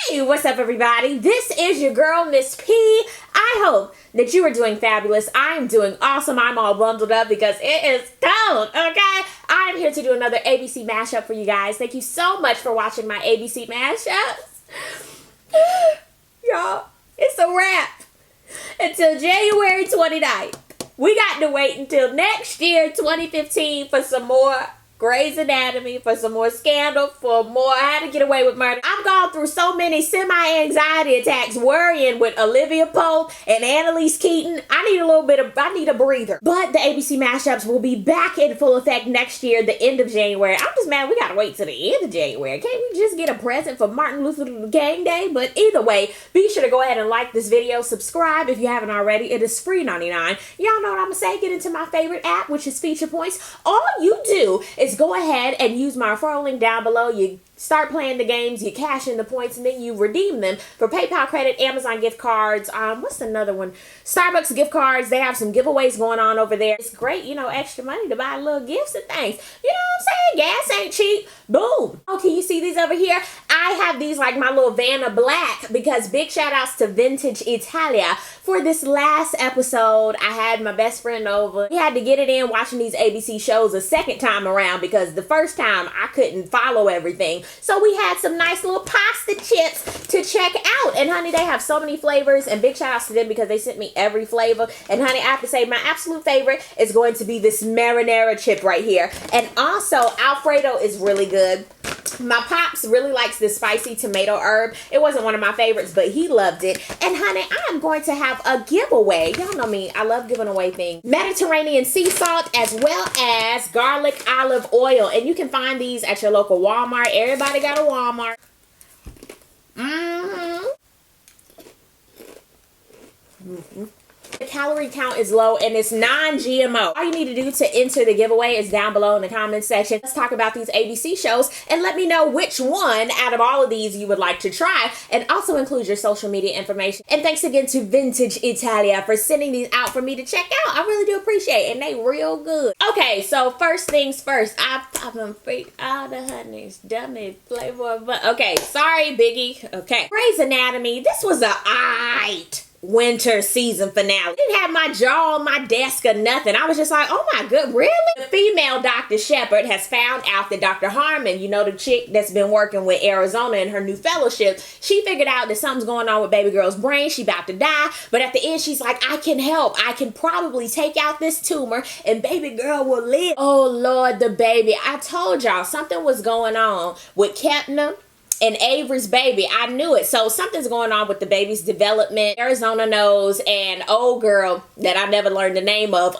Hey, what's up everybody? This is your girl, Miss P. I hope that you are doing fabulous. I'm doing awesome. I'm all bundled up because it is cold, okay? I'm here to do another ABC mashup for you guys. Thank you so much for watching my ABC mashups. Y'all, it's a wrap until January 29th. We got to wait until next year, 2015, for some more Grey's Anatomy, for some more Scandal, for more How to Get Away with Murder. I've gone through so many semi-anxiety attacks worrying with Olivia Pope and Annalise Keaton. I need a breather. But the ABC mashups will be back in full effect next year, the end of January. I'm just mad we gotta wait till the end of January. Can't we just get a present for Martin Luther King Day? But either way, be sure to go ahead and like this video, subscribe if you haven't already. It is free $99. Y'all know what I'm gonna say. Get into my favorite app, which is Feature Points. All you do is go ahead and use my referral link down below. You start playing the games, you cash in the points, and then you redeem them for PayPal credit, Amazon gift cards, what's another one? Starbucks gift cards. They have some giveaways going on over there. It's great, you know, extra money to buy little gifts and things. You know what I'm saying? Gas ain't cheap. Boom. Oh, can you see these over here? I have these like my little Vanna Black because big shout outs to Vintage Italia. For this last episode, I had my best friend over. We had to get it in watching these ABC shows a second time around because the first time I couldn't follow everything. So we had some nice little pasta chips to check out. And honey, they have so many flavors, and big shout outs to them because they sent me every flavor. And honey, I have to say my absolute favorite is going to be this marinara chip right here. And also Alfredo is really good. My pops really likes this spicy tomato herb. It wasn't one of my favorites, but he loved it. And honey, I'm going to have a giveaway. Y'all know me. I love giving away things. Mediterranean sea salt as well as garlic olive oil. And you can find these at your local Walmart. Everybody got a Walmart. The calorie count is low and it's non-GMO. All you need to do to enter the giveaway is down below in the comments section. Let's talk about these ABC shows and let me know which one out of all of these you would like to try, and also include your social media information. And thanks again to Vintage Italia for sending these out for me to check out. I really do appreciate it, and they real good. Okay, so first things first, I pop them freak all the honeys, dummy flavor, but okay, sorry Biggie. Okay, Grey's Anatomy, this was a aight winter season finale. Didn't have my jaw on my desk or nothing. I was just like, oh my god, really? The female Dr. Shepard has found out that Dr. Harmon, you know, the chick that's been working with Arizona in her new fellowship, she figured out that something's going on with baby girl's brain. She about to die, but at the end she's like, I can help. I can probably take out this tumor and baby girl will live. Oh Lord, the baby. I told y'all something was going on with Kepner and Avery's baby. I knew it. So something's going on with the baby's development. Arizona knows, and old girl that I never learned the name of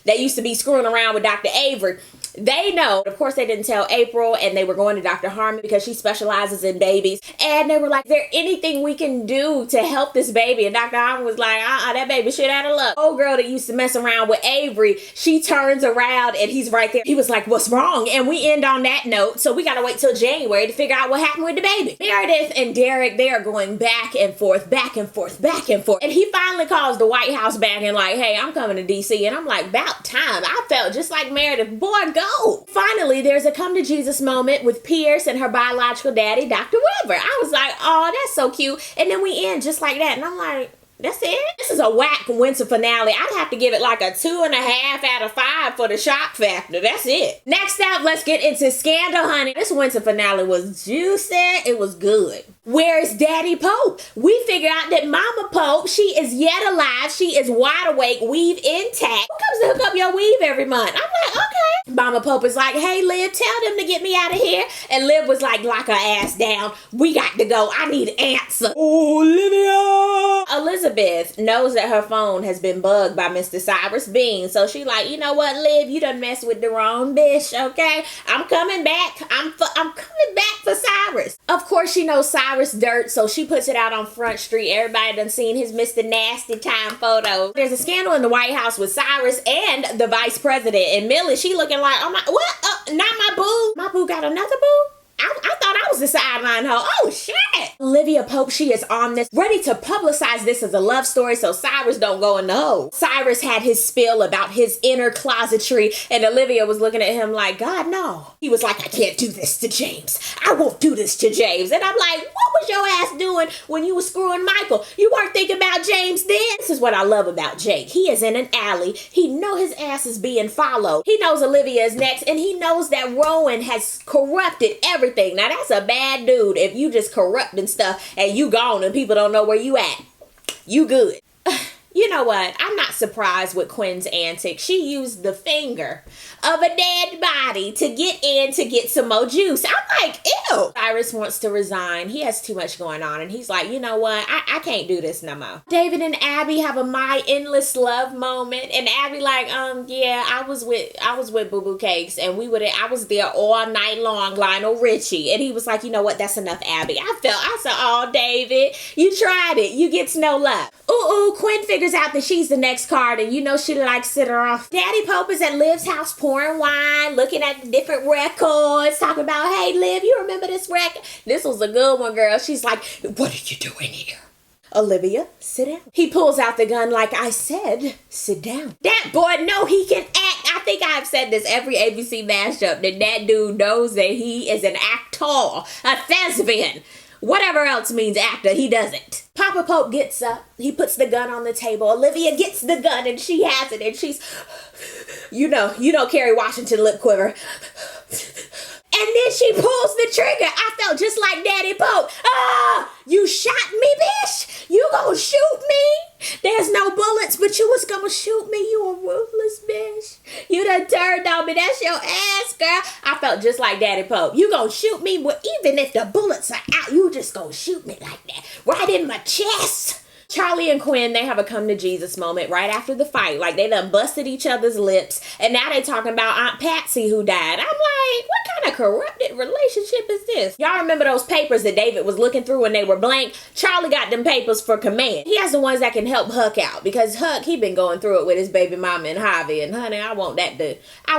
that used to be screwing around with Dr. Avery, they know. Of course, they didn't tell April, and they were going to Dr. Harmon because she specializes in babies. And they were like, is there anything we can do to help this baby? And Dr. Harmon was like, that baby shit out of luck. Old girl that used to mess around with Avery, she turns around and he's right there. He was like, what's wrong? And we end on that note. So we got to wait till January to figure out what happened with the baby. Meredith and Derek, they are going back and forth, back and forth, back and forth. And he finally calls the White House back and like, hey, I'm coming to DC. And I'm like, about time. I felt just like Meredith. Boy, go. Finally, there's a come to Jesus moment with Pierce and her biological daddy, Dr. Weber. I was like, oh, that's so cute. And then we end just like that. And I'm like, that's it? This is a whack winter finale. I'd have to give it like a 2.5 out of 5 for the shock factor. That's it. Next up, let's get into Scandal, honey. This winter finale was juicy. It was good. Where's Daddy Pope? We figured out that Mama Pope, she is yet alive. She is wide awake, weave intact. Who comes to hook up your weave every month? I'm like, okay. Mama Pope is like, hey, Liv, tell them to get me out of here. And Liv was like, lock her ass down. We got to go. I need an answer. Olivia! Elizabeth knows that her phone has been bugged by Mr. Cyrus Bean. So she like, you know what, Liv, you done messed with the wrong bitch, okay? I'm coming back. I'm coming back for Cyrus. Of course, she knows Cyrus dirt, so she puts it out on Front Street. Everybody done seen his Mr. Nasty Time photos. There's a scandal in the White House with Cyrus and the vice president. And Millie, she looking like, oh my, what? Not my boo. My boo got another boo? I thought I was the sideline hoe. Oh, shit. Olivia Pope, she is on this, ready to publicize this as a love story so Cyrus don't go in the hole. Cyrus had his spill about his inner closetry, and Olivia was looking at him like, God, no. He was like, I can't do this to James. I won't do this to James. And I'm like, what was your ass doing when you were screwing Michael. You weren't thinking about James then. This is what I love about Jake. He is in an alley. He know his ass is being followed. He knows Olivia is next, and he knows that Rowan has corrupted everything. Now, that's a bad dude if you just corrupting stuff and you gone and people don't know where you at. You good. You know what? I'm not surprised with Quinn's antics. She used the finger of a dead body to get in to get some more juice. I'm like, ew. Cyrus wants to resign. He has too much going on. And he's like, you know what? I can't do this no more. David and Abby have a My Endless Love moment. And Abby like, yeah, I was with Boo Boo Cakes. And I was there all night long, Lionel Richie. And he was like, you know what? That's enough, Abby. I said, oh, David, you tried it. You get no love. Ooh, Quinn figures out that she's the next card, and you know she likes it off. Daddy Pope is at Liv's house pouring wine, looking at the different records, talking about, hey, Liv, you remember this record? This was a good one, girl. She's like, what are you doing here? Olivia, sit down. He pulls out the gun like I said, sit down. That boy, know he can act. I think I've said this every ABC mashup, that dude knows that he is an actor, a thespian. Whatever else means actor, he doesn't. Papa Pope gets up. He puts the gun on the table. Olivia gets the gun and she has it and she's, you know, Kerry Washington lip quiver. And then she pulls the trigger. I felt just like Daddy Pope. Ah, you shot me, bitch. You gonna shoot me? There's no bullets, but you was gonna shoot me. You a ruthless bitch. You done turned on me. That's your ass, girl. I felt just like Daddy Pope. You gonna shoot me, but even if the bullets are out, you just gonna shoot me like that. Right in my chest. Charlie and Quinn, they have a come to Jesus moment right after the fight. Like, they done busted each other's lips. And now they talking about Aunt Patsy who died. I'm like, what kind of corrupted relationship is this? Y'all remember those papers that David was looking through when they were blank? Charlie got them papers for command. He has the ones that can help Huck out. Because Huck, he been going through it with his baby mama and Javi. And honey, I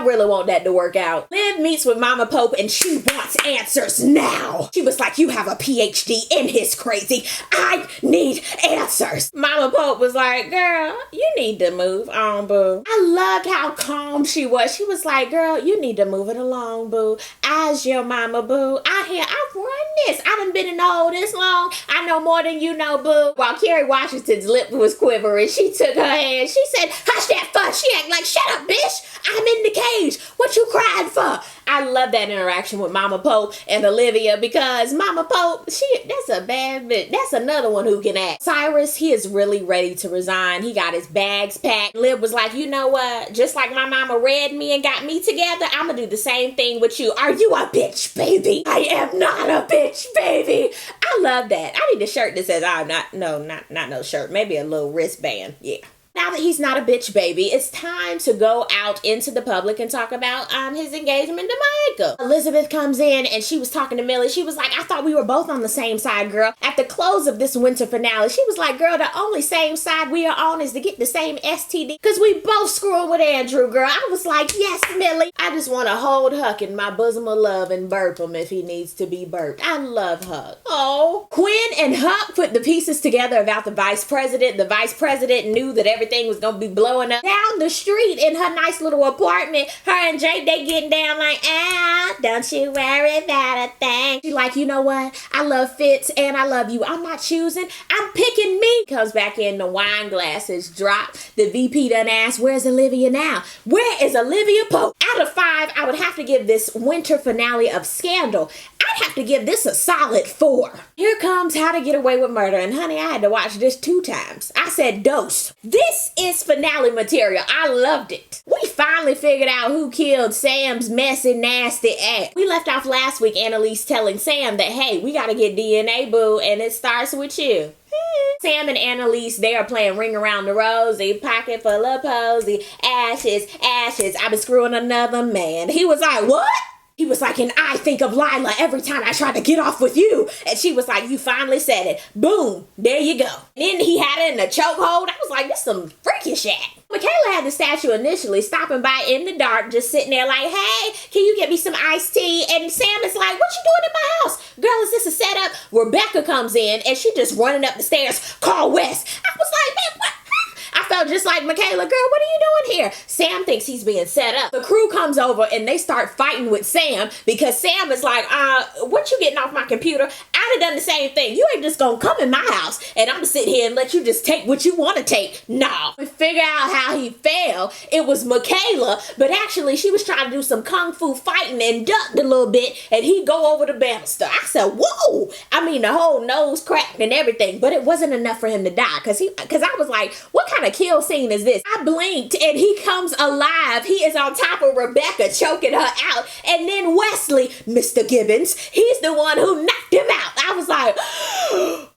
really want that to work out. Liv meets with Mama Pope and she wants answers now. She was like, you have a PhD in his crazy. I need answers. Mama Pope was like, girl, you need to move on, boo. I loved how calm she was. She was like, girl, you need to move it along, boo. As your mama, boo. I've run this. I done been in the hole this long. I know more than you know, boo. While Kerry Washington's lip was quivering, she took her hand. She said, hush that fuss. She act like, shut up, bitch. I'm in the cage. What you crying for? I love that interaction with Mama Pope and Olivia because Mama Pope, that's a bad bitch. That's another one who can act. Cyrus, he is really ready to resign. He got his bags packed. Liv was like, you know what? Just like my mama read me and got me together, I'm gonna do the same thing with you. Are you a bitch, baby? I am not a bitch, baby. I love that. I need a shirt that says, not no shirt. Maybe a little wristband. Yeah. Now that he's not a bitch baby, it's time to go out into the public and talk about his engagement to Michael. Elizabeth comes in and she was talking to Millie. She was like, I thought we were both on the same side, girl. At the close of this winter finale, she was like, girl, the only same side we are on is to get the same STD because we both screwing with Andrew, girl. I was like, yes, Millie. I just want to hold Huck in my bosom of love and burp him if he needs to be burped. I love Huck. Oh. Quinn and Huck put the pieces together about the vice president. The vice president knew that everything was gonna be blowing up down the street in her nice little apartment. Her and Jake, they getting down like, don't you worry about a thing. She like, you know what? I love Fitz and I love you. I'm not choosing. I'm picking me. Comes back in, the wine glasses drop. The VP done asked, where's Olivia now? Where is Olivia Pope? Out of 5, I would have to give this winter finale of Scandal, I'd have to give this a solid 4. Here comes How to Get Away with Murder. And honey, I had to watch this 2 times. I said dose. This is finale material. I loved it. We finally figured out who killed Sam's messy, nasty ass. We left off last week, Annalise telling Sam that, hey, we got to get DNA, boo, and it starts with you. Sam and Annalise, they are playing Ring Around the Rosie, pocket full of posy, ashes, ashes. I've been screwing another man. He was like, what? He was like, and I think of Lila every time I try to get off with you. And she was like, you finally said it. Boom. There you go. And then he had it in a chokehold. I was like, this some freaky shit. Michaela had the statue initially, stopping by in the dark, just sitting there like, hey, can you get me some iced tea? And Sam is like, what you doing in my house? Girl, is this a setup? Rebecca comes in and she just running up the stairs. Call Wes. I was like, man, what? I felt just like Michaela, girl, what are you doing here? Sam thinks he's being set up. The crew comes over and they start fighting with Sam because Sam is like, what you getting off my computer? I I'd have done the same thing. You ain't just gonna come in my house and I'm gonna sit here and let you just take what you want to take. No. We figure out how he fell. It was Michaela, but actually she was trying to do some kung fu fighting and ducked a little bit, and he go over the banister. I said, whoa! I mean, the whole nose cracked and everything, but it wasn't enough for him to die, because I was like, what kind of kill scene is this? I blinked and he comes alive. He is on top of Rebecca, choking her out, and then Wesley, Mr. Gibbons, he's the one who knocked him out. I was like,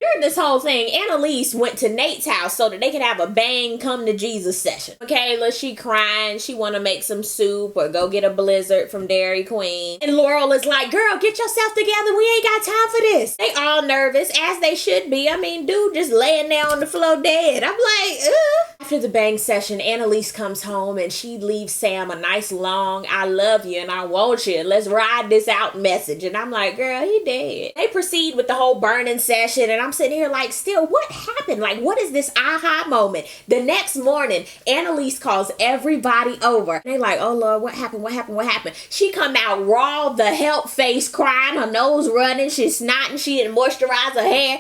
during this whole thing, Annalise went to Nate's house so that they could have a bang come to Jesus session. Michaela, she crying, she want to make some soup or go get a blizzard from Dairy Queen. And Laurel is like, girl, get yourself together. We ain't got time for this. They all nervous, as they should be. I mean, dude just laying there on the floor dead. I'm like, ugh. After the bang session, Annalise comes home and she leaves Sam a nice long, I love you and I want you, let's ride this out message. And I'm like, girl, he dead. They proceed with the whole burning session, and I'm sitting here like, still, what happened? Like, what is this aha moment? The next morning, Annalise calls everybody over. They like, oh Lord, what happened? What happened? What happened? She come out raw, the help face, crying, her nose running, she's snotting, she didn't moisturize her hair.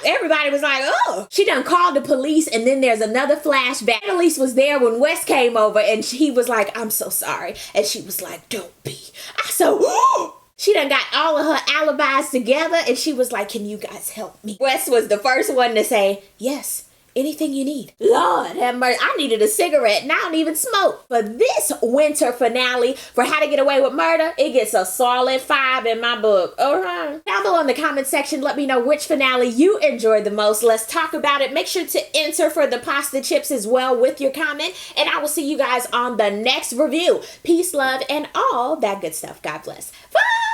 Everybody was like, oh. She done called the police, and then there's another flashback. Annalise was there when Wes came over, and he was like, I'm so sorry. And she was like, don't be. I said, oh. She done got all of her alibis together, and she was like, can you guys help me? Wes was the first one to say, yes. Anything you need. Lord have mercy. I needed a cigarette and I don't even smoke. For this winter finale for How to Get Away with Murder, it gets a solid 5 in my book. Down below in the comment section, let me know which finale you enjoyed the most. Let's talk about it. Make sure to enter for the pasta chips as well with your comment. And I will see you guys on the next review. Peace, love, and all that good stuff. God bless. Bye!